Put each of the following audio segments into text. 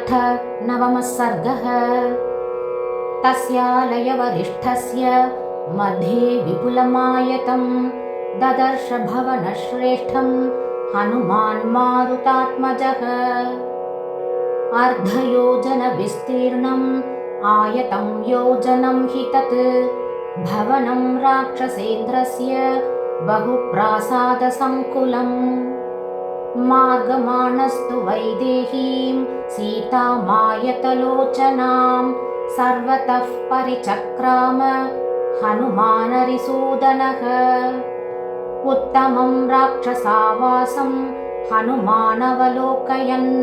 अथ नवमः सर्गः। तस्यालयवरिष्ठस्य मध्ये विपुलमायतं ददर्श भवनश्रेष्ठं हनुमान् मारुतात्मजः। अर्धयोजनविस्तीर्णम् आयतं योजनं हि तत् भवनं राक्षसेन्द्रस्य बहुप्रासादसङ्कुलम्। मार्गमाणस्तु वैदेहीं सीतामायतलोचनां सर्वतः परिचक्राम हनुमानरिसूदनः। उत्तमं राक्षसावासं हनुमानवलोकयन्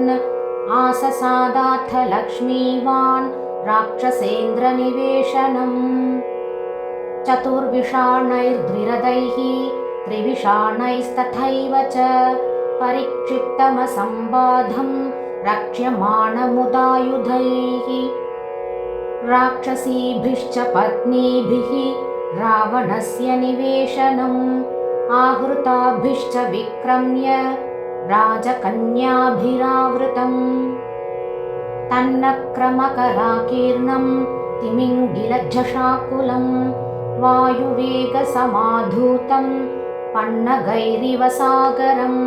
आससादाथ लक्ष्मीवान् राक्षसेन्द्रनिवेशनम्। चतुर्विषाणैर्द्विरदैः त्रिविषाणैस्तथैव च परिक्षिप्तमसम्बाधं रक्ष्यमाणमुदायुधैः। राक्षसीभिश्च पत्नीभिः रावणस्य निवेशनम् आहृताभिश्च विक्रम्य राजकन्याभिरावृतम्। तन्नक्रमकराकीर्णं तिमिङ्गिलझषाकुलं वायुवेगसमाधूतं पन्नगैरिव सागरम्।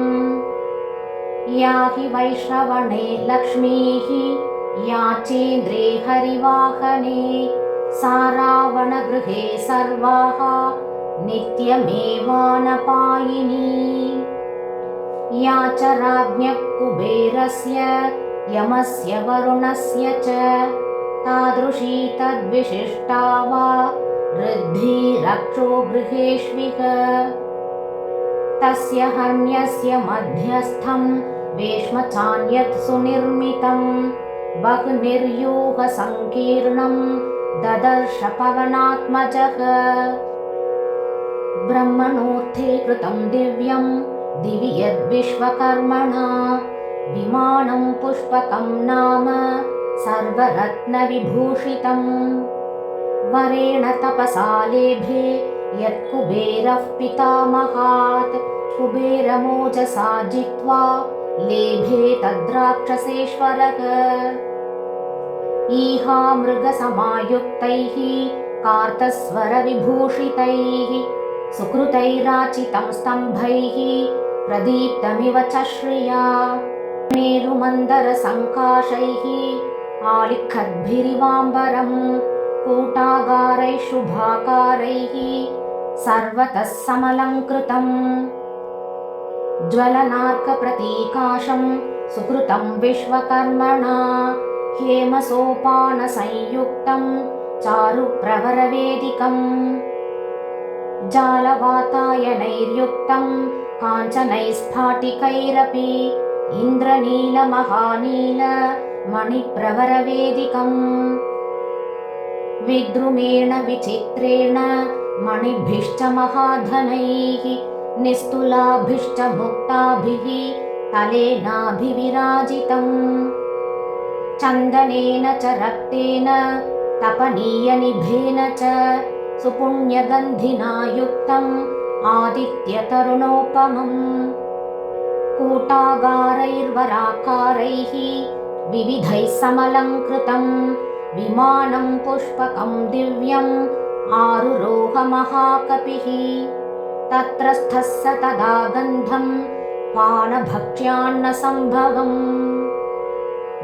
या हि वैश्रवणे लक्ष्मीः या चेन्द्रे हरिवाहने सा रावणगृहे सर्वाः नित्यमेवानपायिनी। या च राज्ञः कुबेरस्य यमस्य वरुणस्य च तादृशी तद्विशिष्टा वा वृद्धि रक्षो गृहेष्विह। तस्य हन्यस्य मध्यस्थं वेश्मचान्यत् सुनिर्मितं बहुनिर्यूहसङ्कीर्णं ददर्श पवनात्मजः। ब्रह्मणोऽर्थे कृतं दिव्यं दिवि यद्विश्वकर्मणा विमानं पुष्पकं नाम सर्वरत्नविभूषितम्। वरेण तपसा लेभे यत्कुबेरः पितामहात् कुबेरमोजसा जित्वा लेभे तद्राक्षसेश्वरः। ईहामृगसमायुक्तैः कार्तस्वरविभूषितैः सुकृतैराचितं स्तम्भैः प्रदीप्तमिव च श्रिया। मेरुमन्दरसङ्काशैः आलिखद्भिरिवाम्बरम् कूटागारैः शुभाकारैः सर्वतः समलङ्कृतम्। ज्वलनार्कप्रतीकाशं सुकृतं विश्वकर्मणा हेमसोपानसंयुक्तं चारुप्रवरवेदिकम्। जालवातायनैर्युक्तं काञ्चनैस्फाटिकैरपि इन्द्रनीलमहानील मणिप्रवरवेदिकम्। विद्रुमेण विचित्रेण मणिभिश्च महाधनैः निस्तुलाभिश्च मुक्ताभिः तलेनाभिविराजितम्। चन्दनेन च रक्तेन तपनीयनिभेन च सुपुण्यगन्धिना युक्तम् आदित्यतरुणोपमम्। कूटागारैर्वराकारैः विविधैः समलङ्कृतं विमानं पुष्पकं दिव्यम् आरुरोह महाकपिः। तत्रस्थः स तदा गन्धं पानभक्ष्यान्नसम्भवम्।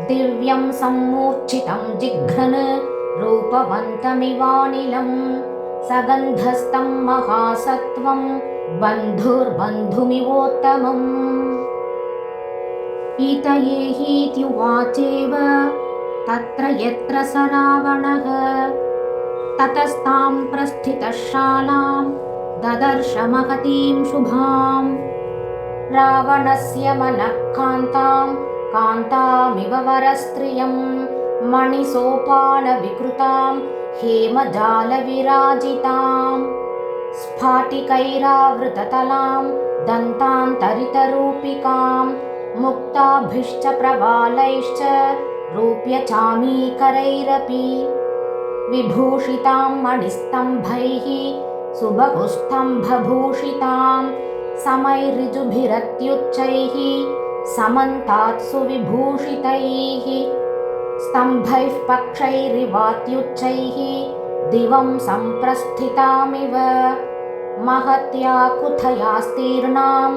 दिव्यं सम्मूर्च्छितं जिघ्रन् रूपवन्तमिवानिलं सगन्धस्तं महासत्त्वं बन्धुर्बन्धुमिवोत्तमम्। ईतये हीत्युवाचेव तत्र यत्र स रावणः ततस्तां प्रस्थितः शालां ददर्श महतीं शुभां। रावणस्य मनः कान्तां कान्तामिव वरस्त्रियं मणिसोपानविकृतां हेमजालविराजितां स्फाटिकैरावृततलां दन्तान्तरितरूपिकां मुक्ताभिश्च प्रवालैश्च रूप्यचामीकरैरपि विभूषितां मणिस्तम्भैः सुबहुस्तम्भभूषितां समैर्ऋजुभिरत्युच्चैः समन्तात् सुविभूषितैः स्तम्भैः पक्षैरिवात्युच्चैः दिवं सम्प्रस्थितामिव महत्या कुथयास्तीर्णां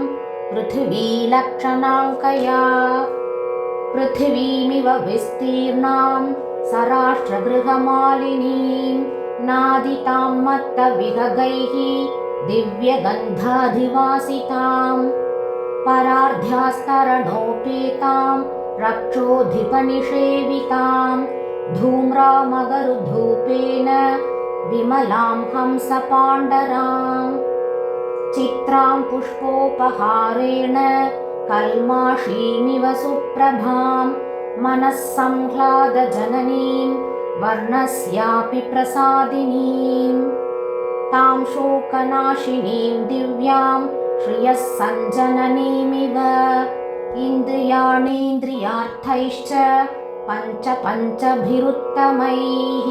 पृथिवीलक्षणाङ्कया पृथिवीमिव विस्तीर्णां सराष्ट्रगृहमालिनीं नादितां मत्तविहगैः दिव्यगन्धाधिवासितां परार्ध्यास्तरणोपेतां रक्षोधिपनिषेवितां धूम्रामगरुधूपेन विमलां हंसपाण्डरां चित्रां पुष्पोपहारेण कल्माषीमिव सुप्रभां मनःसंह्लादजननीं वर्णस्यापि प्रसादिनीं तां शोकनाशिनीं दिव्यां श्रियःसञ्जननीमिव इन्द्रियाणीन्द्रियार्थैश्च पञ्चभिरुत्तमैः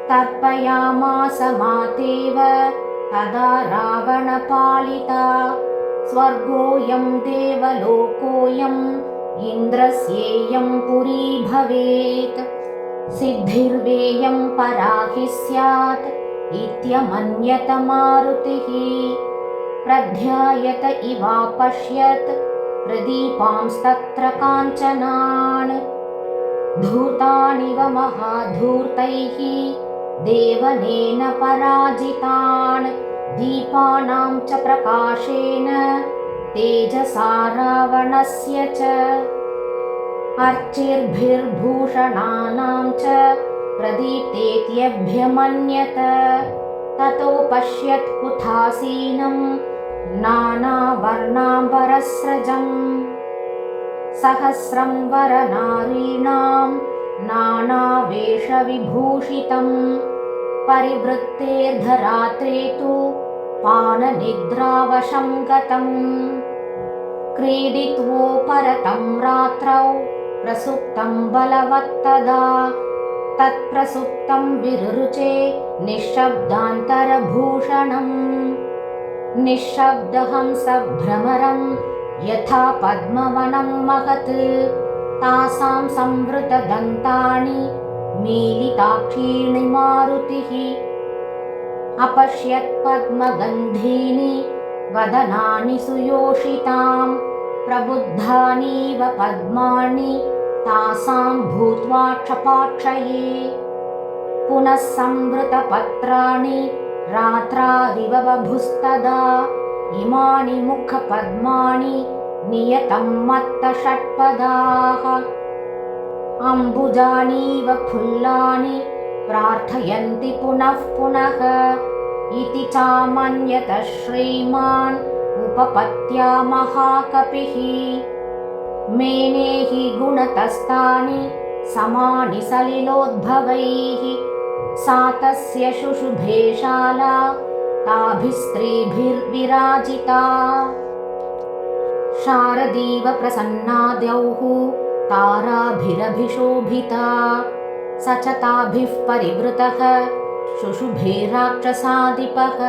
तर्पयामास मातेव तदा रावणपालिता स्वर्गोऽयं देवलोकोऽयम् इन्द्रस्येयं पुरी भवेत् सिद्धिर्वेयं परा हि स्यात् इत्यमन्यत मारुतिः प्रध्यायत इवापश्यत् प्रदीपांस्तत्र काञ्चनान् धूर्तानिव महाधूर्तैः देवनेन पराजितान् दीपानां च प्रकाशेन तेजसा रावणस्य च अर्चिर्भिर्भूषणानां च प्रदीप्तेत्यभ्यमन्यत ततो पश्यत् कुथासीनं नानावर्णाम्बरस्रजम् सहस्रं वरनारीणां नानावेषविभूषितं परिवृत्तेर्धरात्रे तु पाननिद्रावशं गतं क्रीडित्वोपरतं रात्रौ प्रसुप्तं बलवत्तदा तत्प्रसुप्तं विरुरुचे निःशब्दान्तरभूषणम् निःशब्दहंसभ्रमरं यथा पद्मवनं महत् तासां संवृतदन्तानि मीलिताक्षीणि मारुतिः अपश्यत् पद्मगन्धीनि वदनानि सुयोषितां प्रबुद्धानीव पद्मानि तासां भूत्वा क्षपाक्षये पुनः संवृतपत्राणि रात्राविव बभुस्तदा इमानि मुखपद्मानि नियतं मत्तषट्पदाः अम्बुजानीव फुल्लानि प्रार्थयन्ति पुनः पुनः इति चामन्यत श्रीमान् उपपत्या महाकपिः मेने हि गुणतस्तानि समानि सलिलोद्भवैः सा तस्य शुशुभेशाला ताभिस्त्रीभिर्विराजिता शारदीव प्रसन्नाद्यौः ताराभिरभिशोभिता स च ताभिः परिवृतः शुशुभे राक्षसाधिपः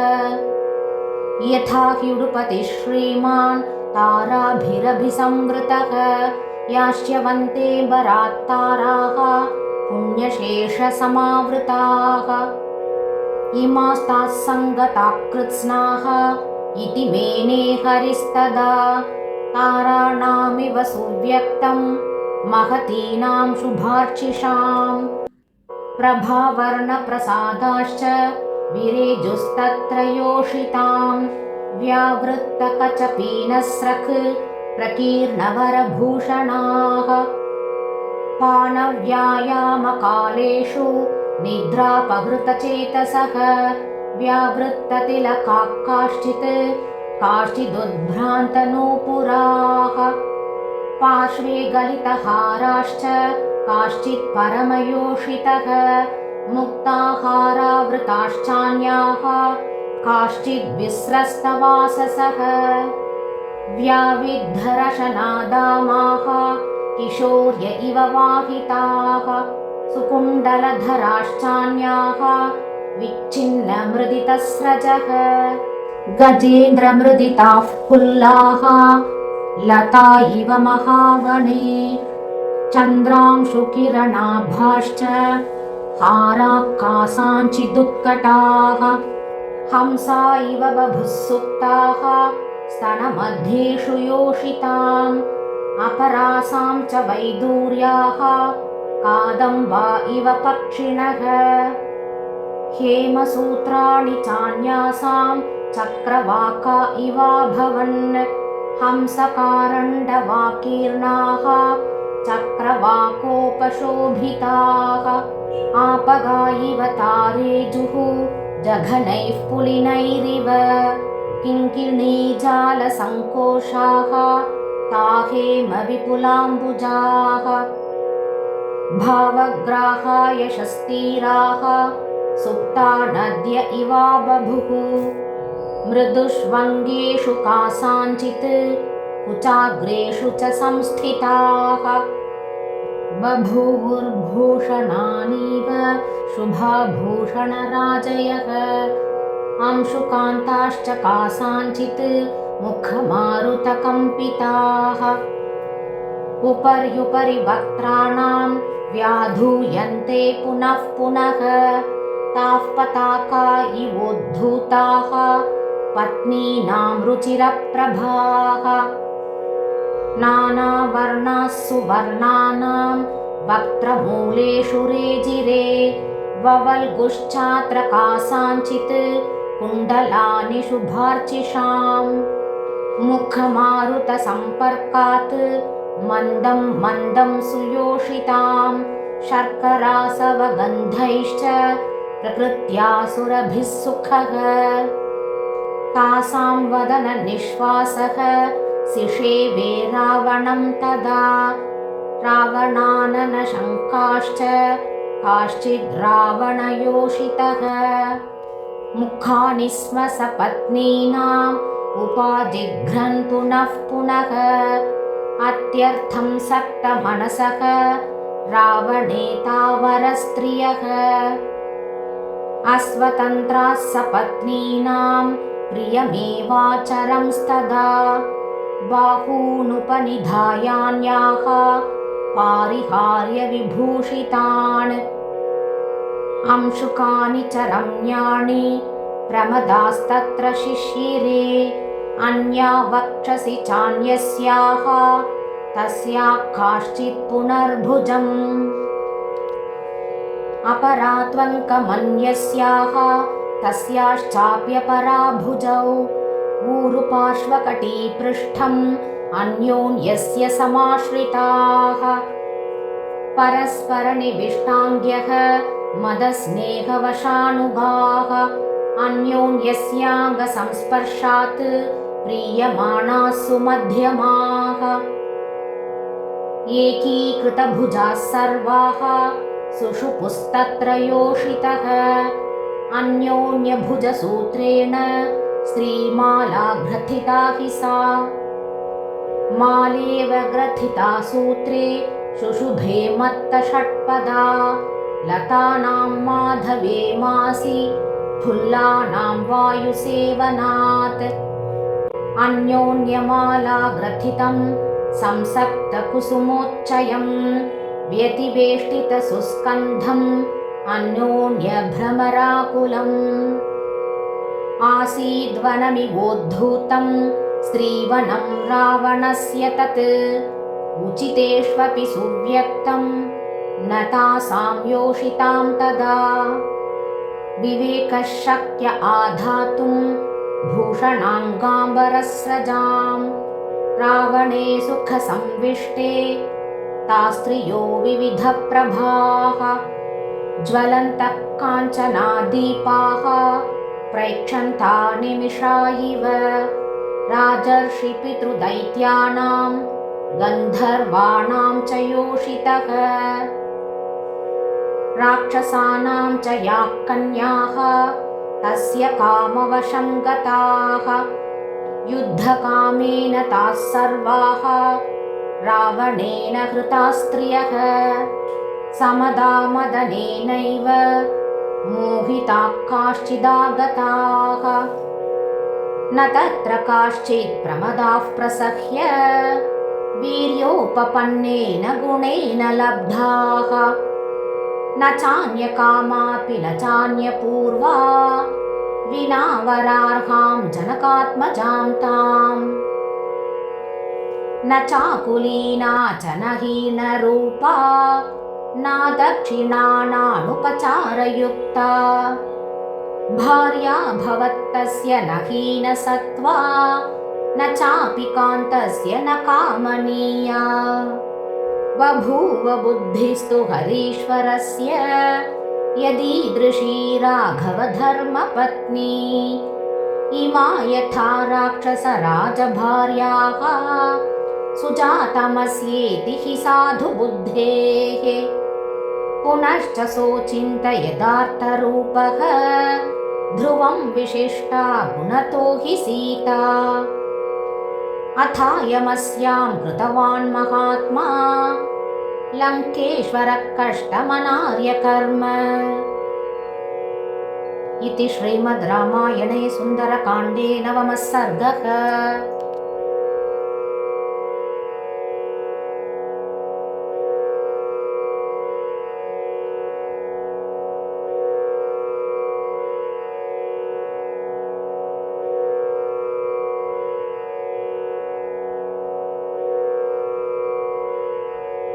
यथा ह्युडुपतिः श्रीमान् ताराभिरभिसंवृतः याश्यवन्ते बरात्ताराः पुण्यशेषसमावृताः इमास्ताः सङ्गताः कृत्स्नाः इति मेने हरिस्तदा ताराणामिव सुव्यक्तं महतीनां शुभार्चिषां प्रभावर्णप्रसादाश्च विरेजुस्तत्र योषितां व्यावृत्तकचपीनस्रक् प्रकीर्णवरभूषणाः पानव्यायामकालेषु निद्रापहृतचेतसः व्यावृत्ततिलकाः काश्चिदुद्भ्रान्तनूपुराः पार्श्वे गलितहाराश्च काश्चित् परमयोषितः मुक्ताहारावृताश्चान्याः काश्चिद्विस्रस्तवाससः व्याविद्धरशनादामाः किशोर्य इव वाहिताः सुकुण्डलधराश्चान्याः विच्छिन्नमृदितस्रजः गजेन्द्रमृदिताः फुल्लाः लता इव महावने चन्द्रांशुकिरणाभाश्च हाराः कासाञ्चिदुत्कटाः हंसा इव बभुः सुप्ताः स्तनमध्येषु योषिताम् अपरासां च वैदूर्याः कादम्बा इव पक्षिणः हेमसूत्राणि चान्यासां चक्रवाका इवाभवन् हंसकारण्डवाकीर्णाः चक्रवाकोपशोभिताः आपगा इव तारेजुः जघनैः पुलिनैरिव किङ्किणीजालसङ्कोषाः ताहेम विपुलाम्बुजाः भावग्राहाय शस्तीराः सुप्ता नद्य इवा बभुः मृदुष्वङ्गेषु कासाञ्चित् कुचाग्रेषु च संस्थिताः बभूवुर्भूषणानीव शुभाभूषणराजयः अंशुकान्ताश्च कासाञ्चित् मुखमारुतकम्पिताः उपर्युपरि वक्त्राणां व्याधूयन्ते पुनः पुनः ताः पताका इवोद्धूताः पत्नीनां रुचिरप्रभाः नानावर्णाः सुवर्णानां वक्त्रमूलेषु रेजिरे ववल्गुश्चात्र कासाञ्चित् कुण्डलानि शुभार्चिषाम् मुखमारुतसम्पर्कात् मन्दं मन्दं सुयोषितां शर्करासवगन्धैश्च प्रकृत्यासुरभिः सुखः तासां वदननिःश्वासः सिषेवे रावणं तदा रावणाननशङ्काश्च काश्चिद्रावणयोषितः मुखानि स्म सपत्नीनाम् उपाजिघ्रन् पुनः पुनः अत्यर्थं सक्तमनसः रावणेतावरस्त्रियः अस्वतन्त्राः सपत्नीनां प्रियमेवाचरंस्तदा बाहूनुपनिधायान्याः पारिहार्यविभूषितान् अंशुकानि च रम्याणि प्रमदास्तत्र शिशिरे अन्या वक्षसि चान्यस्याः तस्याः काश्चित् पुनर्भुजम् अपरा त्वङ्कमन्यस्याः तस्याश्चाप्यपरा भुजौ ऊरुपार्श्वकटीपृष्ठम् अन्योन्यस्य समाश्रिताः परस्परनिविष्टाङ्ग्यः मदस्नेहवशानुगाः अन्योन्यस्याङ्गसंस्पर्शात् प्रीयमाणाः सुमध्यमाः एकीकृतभुजाः सर्वाः सुषुपुस्तत्र योषितः अन्योन्यभुजसूत्रेण श्रीमाला ग्रथिता हि सा मालेव ग्रथिता सूत्रे शुशुभे मत्तषट्पदा लतानां माधवे मासि फुल्लानां वायुसेवनात् अन्योन्यमाला ग्रथितं संसक्तकुसुमोच्चयं व्यतिवेष्टितसुस्कन्धम् अन्योन्यभ्रमराकुलम् आसीद्वनमिवोद्धूतं स्त्रीवनं रावणस्य तत् उचितेष्वपि सुव्यक्तं न तासां योषितां तदा विवेकः शक्य आधातुं भूषणाङ्गाम्बरस्रजां रावणे सुखसंविष्टे तास्त्रियो विविधप्रभाः ज्वलन्तः काञ्चनादीपाः प्रैक्षन्ता निमिषा इव राजर्षिपितृदैत्यानां गन्धर्वाणां च योषितः राक्षसानां च याः कन्याः तस्य कामवशं गताः युद्धकामेन ताः सर्वाः रावणेन हृतास्त्रियः समदामदनेनैव मोहिताः काश्चिदागताः न तत्र काश्चित् प्रमदाः प्रसह्य वीर्योपपन्नेन गुणेन लब्धाः न चान्यकामापि न चान्यपूर्वा विना वरार्हां जनकात्मजां ताम् न चाकुलीना च न हीनरूपा न दक्षिणानानुपचारयुक्ता भार्या भवत्तस्य न हीनसत्त्वा न चापि कान्तस्य न कामनीया बभूव बुद्धिस्तु हरीश्वरस्य यदीदृशी राघवधर्मपत्नी इमा यथा राक्षसराजभार्याः सुजातमस्येति हि साधुबुद्धेः पुनश्च सोचिन्तयदार्थरूपः ध्रुवं विशिष्टा गुणतो हि सीता अथायमस्यां कृतवान् महात्मा लङ्केश्वरः कष्टमनार्यकर्म इति श्रीमद् रामायणे सुन्दरकाण्डे 9मः सर्गः।